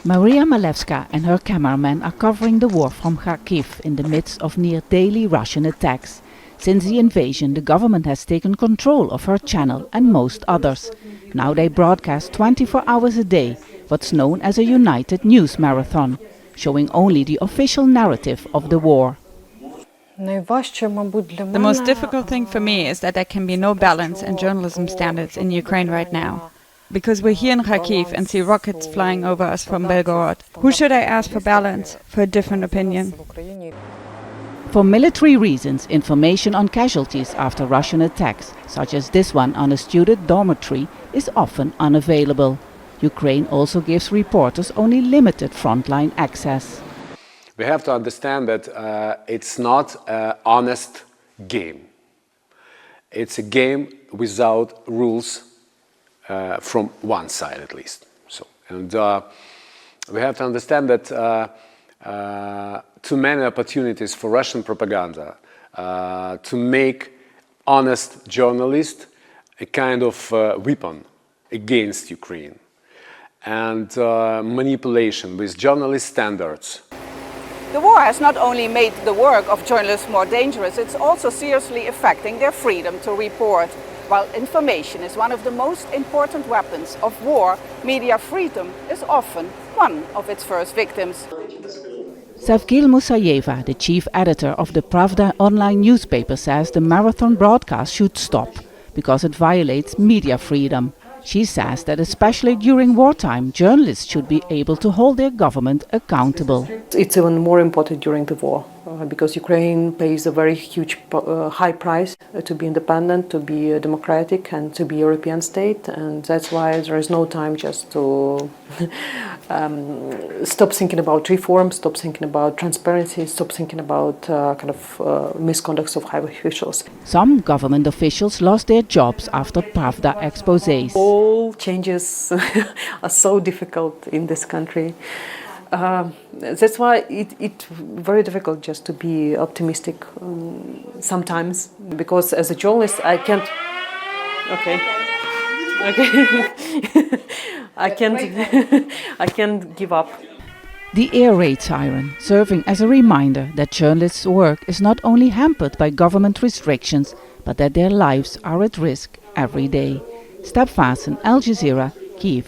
MALEVSKA and her cameraman are covering the war from Kharkiv in the midst of near daily Russian attacks. Since the invasion, the government has taken control of her channel and most others. Now they broadcast 24 hours a day, what's known as a united news marathon, showing only the official narrative of the war. The most difficult thing for me is that there can be no balance in journalism standards in Ukraine right now. Because we're here in Kharkiv and see rockets flying over us from Belgorod. Who should I ask for balance, for a different opinion? For military reasons, information on casualties after Russian attacks, such as this one on a student dormitory, is often unavailable. Ukraine also gives reporters only limited frontline access. We have to understand that it's not an honest game. It's a game without rules from one side at least. We have to understand that too many opportunities for Russian propaganda to make honest journalists a kind of weapon against Ukraine, and manipulation with journalist standards. The war has not only made the work of journalists more dangerous, it's also seriously affecting their freedom to report. While information is one of the most important weapons of war, media freedom is often one of its first victims. Sevgil Musaieva, the chief editor of the Pravda online newspaper, says the marathon broadcast should stop because it violates media freedom. She says that especially during wartime, journalists should be able to hold their government accountable. It's even more important during the war because Ukraine pays a very huge, high price to be independent, to be democratic and to be a European state, and that's why there is no time just to stop thinking about reform, stop thinking about transparency, stop thinking about misconducts of high officials. Some government officials lost their jobs after Pravda exposés. All changes are so difficult in this country. That's why it's very difficult just to be optimistic sometimes, because as a journalist I can't. Okay. I can't give up. The air raid siren, serving as a reminder that journalists' work is not only hampered by government restrictions, but that their lives are at risk every day. Vaessen, Al Jazeera, Kyiv.